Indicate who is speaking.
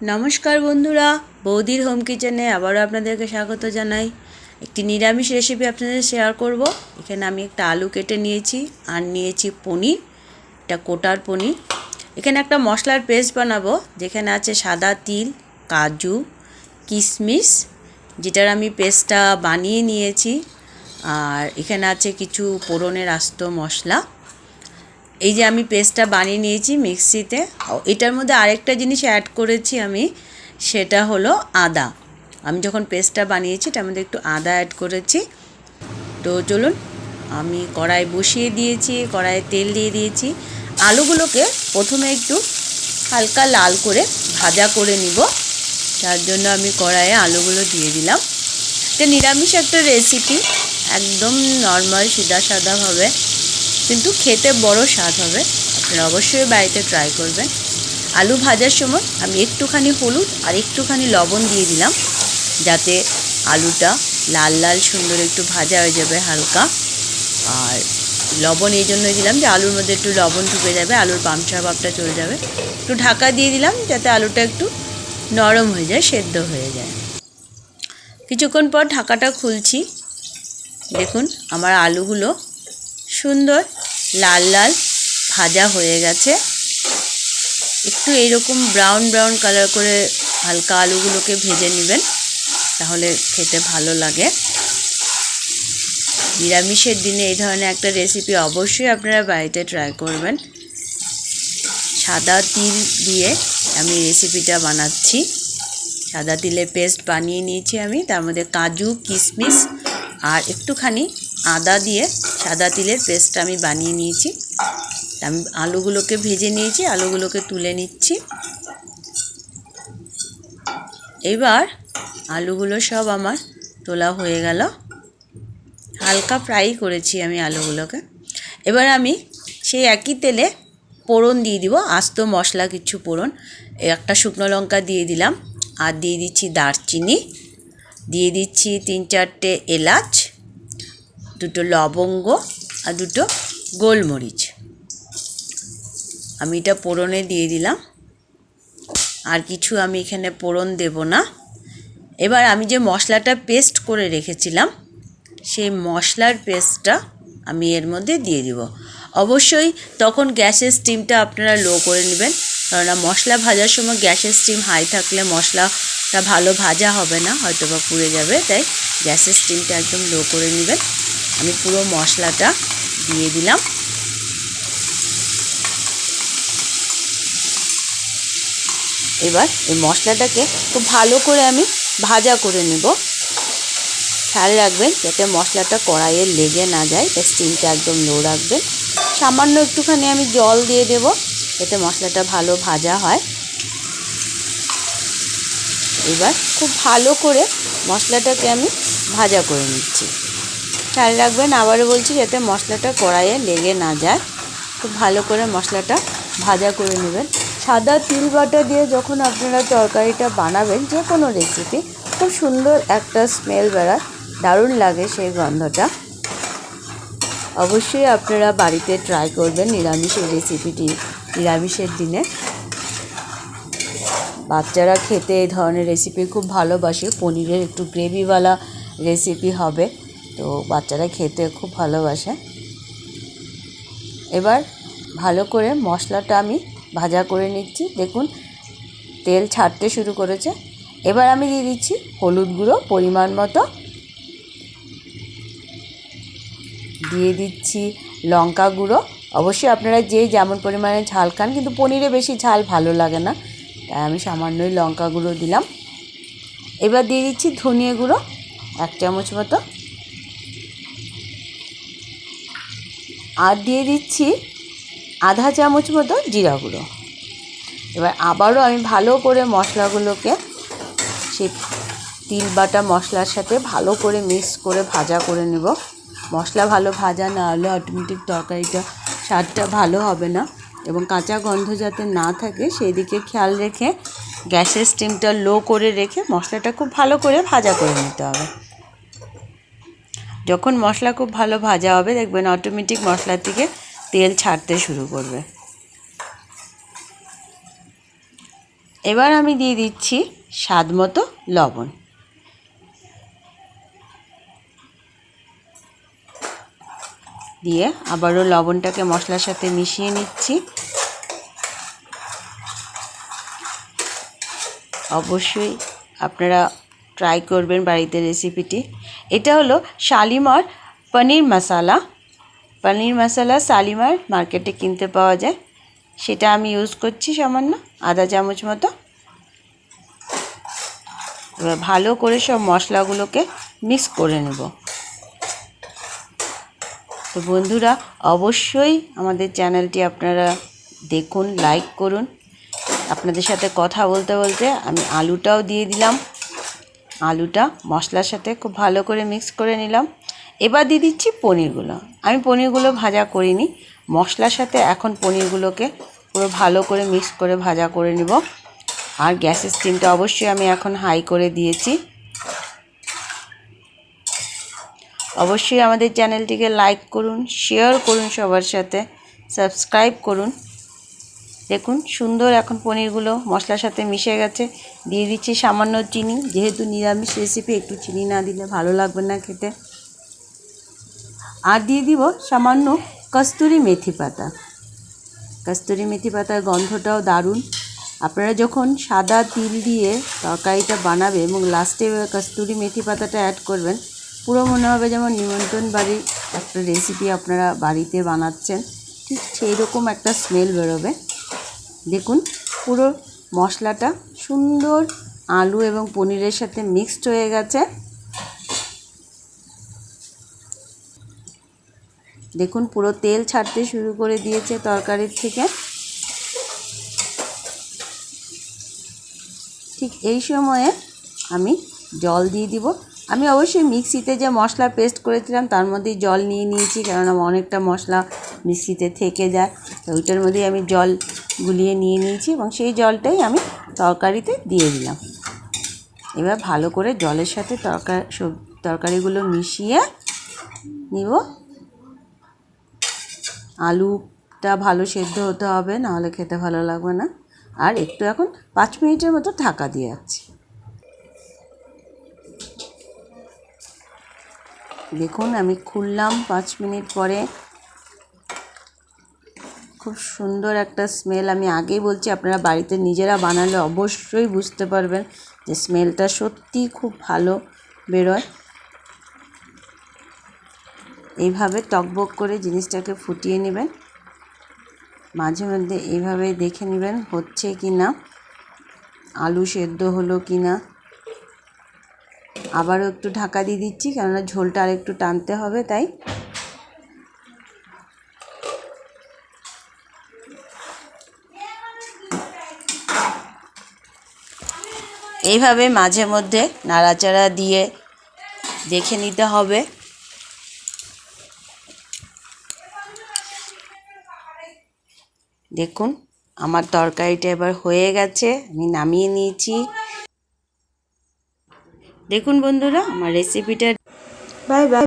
Speaker 1: নমস্কার বন্ধুরা, বৌদির হোম কিচেনে আবারও আপনাদেরকে স্বাগত জানাই। একটি নিরামিষ রেসিপি আপনাদের শেয়ার করব। এখানে আমি একটা আলু কেটে নিয়েছি আর নিয়েছি পনির, এটা কোটার পনির। এখানে একটা মশলার পেস্ট বানাবো, যেখানে আছে সাদা তিল, কাজু, কিশমিশ, যেটার আমি পেস্টটা বানিয়ে নিয়েছি। আর এখানে আছে কিছু ফোড়নের আস্ত মশলা। এই যে আমি পেস্টটা বানিয়ে নিয়েছি মিক্সিতে। এটার মধ্যে আরেকটা জিনিস অ্যাড করেছি আমি, সেটা হলো আদা। আমি যখন পেস্টটা বানিয়েছি তার মধ্যে একটু আদা অ্যাড করেছি। তো চলুন, আমি কড়াই বসিয়ে দিয়েছি, কড়াইয়ে তেল দিয়ে দিয়েছি। আলুগুলোকে প্রথমে একটু হালকা লাল করে ভাজা করে নিব, তার জন্য আমি কড়াইয়ে আলুগুলো দিয়ে দিলাম। এটা নিরামিষ একটা রেসিপি, একদম নর্মাল সিধা সাদাভাবে, কিন্তু খেতে বড় স্বাদ হবে। আপনারা অবশ্যই বাড়িতে ট্রাই করবেন। আলু ভাজার সময় আমি একটুখানি হলুদ আর একটুখানি লবণ দিয়ে দিলাম, যাতে আলুটা লাল লাল সুন্দর একটু ভাজা হয়ে যাবে হালকা। আর লবণ এই জন্যই দিলাম যে আলুর মধ্যে একটু লবণ ঢুকে যাবে, আলুর পামচা ভাবটা চলে যাবে। একটু ঢাকা দিয়ে দিলাম যাতে আলুটা একটু নরম হয়ে যায়, সেদ্ধ হয়ে যায়। কিছুক্ষণ পর ঢাকাটা খুলছি। দেখুন আমার আলুগুলো সুন্দর লাল লাল ভাজা হয়ে গেছে। একটু এইরকম ব্রাউন ব্রাউন কালার করে হালকা আলুগুলোকে ভেজে নেবেন, তাহলে খেতে ভালো লাগে। নিরামিষের দিনে এই ধরনের একটা রেসিপি অবশ্যই আপনারা বাড়িতে ট্রাই করবেন। সাদা তিল দিয়ে আমি রেসিপিটা বানাচ্ছি। সাদা তিলের পেস্ট বানিয়ে নিয়েছি আমি, তার মধ্যে কাজু, কিশমিশ আর একটুখানি আদা দিয়ে সাদা তিলের পেস্টটা আমি বানিয়ে নিয়েছি। আমি আলুগুলোকে ভেজে নিয়েছি, আলুগুলোকে তুলে নিচ্ছি। এবার আলুগুলো সব আমার তোলা হয়ে গেল, হালকা ফ্রাই করেছি আমি আলুগুলোকে। এবার আমি সেই একই তেলে ফোড়ন দিয়ে দিব, আস্ত মশলা কিছু ফোড়ন। একটা শুকনো লঙ্কা দিয়ে দিলাম, আর দিয়ে দিচ্ছি দারচিনি, দিয়ে দিচ্ছি 3-4টে এলাচ, 2টো লবঙ্গ আর 2টো গোলমরিচ। আমি এটা ফোড়নে দিয়ে দিলাম, আর কিছু আমি এখানে ফোড়ন দেব না। এবার আমি যে মশলাটা পেস্ট করে রেখেছিলাম, সেই মশলার পেস্টটা আমি এর মধ্যে দিয়ে দিব। অবশ্যই তখন গ্যাসের স্টিমটা আপনারা লো করে নেবেন, কেননা মশলা ভাজার সময় গ্যাসের স্টিম হাই থাকলে মশলাটা ভালো ভাজা হবে না, হয়তো বা পুড়ে যাবে। তাই গ্যাসের স্টিমটা একদম লো করে নেবেন। আমি পুরো মশলাটা দিয়ে দিলাম। এবার এই মশলাটাকে খুব ভালো করে আমি ভাজা করে নেব। খেয়াল রাখবেন যাতে মশলাটা কড়াইয়ে লেগে না যায়, তাই স্টিমটা একদম লো রাখবেন। সামান্য একটুখানি আমি জল দিয়ে দেব, যাতে মশলাটা ভালো ভাজা হয়। এবার খুব ভালো করে মশলাটাকে আমি ভাজা করে নিচ্ছি। খেয়াল রাখবেন, আবারও বলছি, যাতে মশলাটা কড়াইয়ে লেগে না যায়। খুব ভালো করে মশলাটা ভাজা করে নেবেন। সাদা তিল বাটা দিয়ে যখন আপনারা তরকারিটা বানাবেন, যে কোনো রেসিপি, খুব সুন্দর একটা স্মেল বেরোয়, দারুণ লাগে সেই গন্ধটা। অবশ্যই আপনারা বাড়িতে ট্রাই করবেন নিরামিষের রেসিপিটি নিরামিষের দিনে। বাচ্চারা খেতে এই ধরনের রেসিপি খুব ভালোবাসে। পনিরের একটু গ্রেভিওয়ালা রেসিপি হবে, তো বাচ্চারা খেতে খুব ভালোবাসে। এবার ভালো করে মশলাটা আমি ভাজা করে নিচ্ছি। দেখুন তেল ছাড়তে শুরু করেছে। এবার আমি দিয়ে দিচ্ছি হলুদ গুঁড়ো পরিমাণ মতো, দিয়ে দিচ্ছি লঙ্কা গুঁড়ো। অবশ্যই আপনারা যে যেমন পরিমাণে ঝাল খান, কিন্তু পনিরে বেশি ঝাল ভালো লাগে না, তাই আমি সামান্যই লঙ্কা গুঁড়ো দিলাম। এবার দিয়ে দিচ্ছি ধনিয়া গুঁড়ো 1 চামচ মতো, আর দিয়ে দিচ্ছি আধা চামচ মতো জিরা গুঁড়ো। এবার আবারও আমি ভালো করে মশলাগুলোকে সেই তিল বাটা মশলার সাথে ভালো করে মিক্স করে ভাজা করে নেব। মশলা ভালো ভাজা না হলে অটোমেটিক তরকারিটা স্বাদটা ভালো হবে না, এবং কাঁচা গন্ধ যাতে না থাকে সেই দিকে খেয়াল রেখে গ্যাসের স্টিমটা লো করে রেখে মশলাটা খুব ভালো করে ভাজা করে নিতে হবে। যখন মশলা খুব ভালো ভাজা হবে, দেখবেন অটোমেটিক মশলা থেকে তেল ছাড়তে শুরু করবে। এবার আমি দিয়ে দিচ্ছি স্বাদ মতো লবণ। দিয়ে আবারও লবণটাকে মশলার সাথে মিশিয়ে নিচ্ছি। অবশ্যই আপনারা ট্রাই করবেন বাড়িতে রেসিপিটি। এটা হলো শালিমার পনির মশলা। পনির মশলা শালিমার মার্কেটে কিনতে পাওয়া যায়, সেটা আমি ইউজ করছি সামান্য আধা চামচ মতো। এবার ভালো করে সব মশলাগুলোকে মিক্স করে নেব। তো বন্ধুরা, অবশ্যই আমাদের চ্যানেলটি আপনারা দেখুন, লাইক করুন। আপনাদের সাথে কথা বলতে বলতে আমি আলুটাও দিয়ে দিলাম। আলুটা মশলার সাথে খুব ভালো করে মিক্স করে নিলাম। এবার দিয়ে দিচ্ছি পনিরগুলো। আমি পনিরগুলো ভাজা করিনি, মশলার সাথে এখন পনিরগুলোকে পুরো ভালো করে মিক্স করে ভাজা করে নেব। আর গ্যাসের স্টিমটা অবশ্যই আমি এখন হাই করে দিয়েছি। অবশ্যই আমাদের চ্যানেলটিকে লাইক করুন, শেয়ার করুন, সবার সাথে সাবস্ক্রাইব করুন। দেখুন সুন্দর এখন পনিরগুলো মশলার সাথে মিশে গেছে। দিয়ে দিচ্ছি সামান্য চিনি, যেহেতু নিরামিষ রেসিপি একটু চিনি না দিলে ভালো লাগবে না খেতে। আর দিয়ে দিব সামান্য কস্তুরি মেথি পাতা। কস্তুরি মেথি পাতার গন্ধটাও দারুণ। আপনারা যখন সাদা তিল দিয়ে তরকারিটা বানাবে এবং লাস্টে কস্তুরি মেথি পাতাটা অ্যাড করবেন, পুরো মনে হবে যেমন নিমন্ত্রণ বাড়ির একটা রেসিপি আপনারা বাড়িতে বানাচ্ছেন, ঠিক সেই রকম একটা স্মেল বেরোবে। দেখুন পুরো মশলাটা সুন্দর আলু এবং পনিরের সাথে মিক্সড হয়ে গেছে। দেখুন পুরো তেল ছাড়তে শুরু করে দিয়েছে তরকারির থেকে। ঠিক এই সময়ে আমি জল দিয়ে দিব। আমি অবশ্যই মিক্সিতে যে মশলা পেস্ট করেছিলাম তার মধ্যেই জল নিয়ে নিয়েছি, কেননা অনেকটা মশলা মিক্সিতে থেকে যায়, তো ওইটার মধ্যেই আমি জল গুলিয়ে নিয়ে নিয়েছি এবং সেই জলটাই আমি তরকারিতে দিয়ে দিলাম। এবার ভালো করে জলের সাথে তরকারিগুলো মিশিয়ে নিব। আলুটা ভালো সেদ্ধ হতে হবে, নাহলে খেতে ভালো লাগবে না। আর একটু এখন 5 মিনিটের মতো ঢাকা দিয়ে রাখছি। দেখুন আমি খুললাম 5 মিনিট পরে। খুব সুন্দর একটা স্মেল। আমি আগেই বলছি, আপনারা বাড়িতে নিজেরা বানালে অবশ্যই বুঝতে পারবেন যে স্মেলটা সত্যিই খুব ভালো বেরোয়। এইভাবে টকবক করে জিনিসটাকে ফুটিয়ে নেবেন। মাঝে মধ্যে এইভাবে দেখে নেবেন হচ্ছে কি না, আলু সেদ্ধ হলো কি না। আবারও একটু ঢাকা দিয়ে দিচ্ছি, কেননা ঝোলটা আর একটু টানতে হবে, তাই। এইভাবে মাঝে মধ্যে নাড়াচাড়া দিয়ে দেখে নিতে হবে। দেখুন আমার তরকারিটা এবার হয়ে গেছে, আমি নামিয়ে নিয়েছি। দেখুন বন্ধুরা, আমার রেসিপিটা। Bye bye.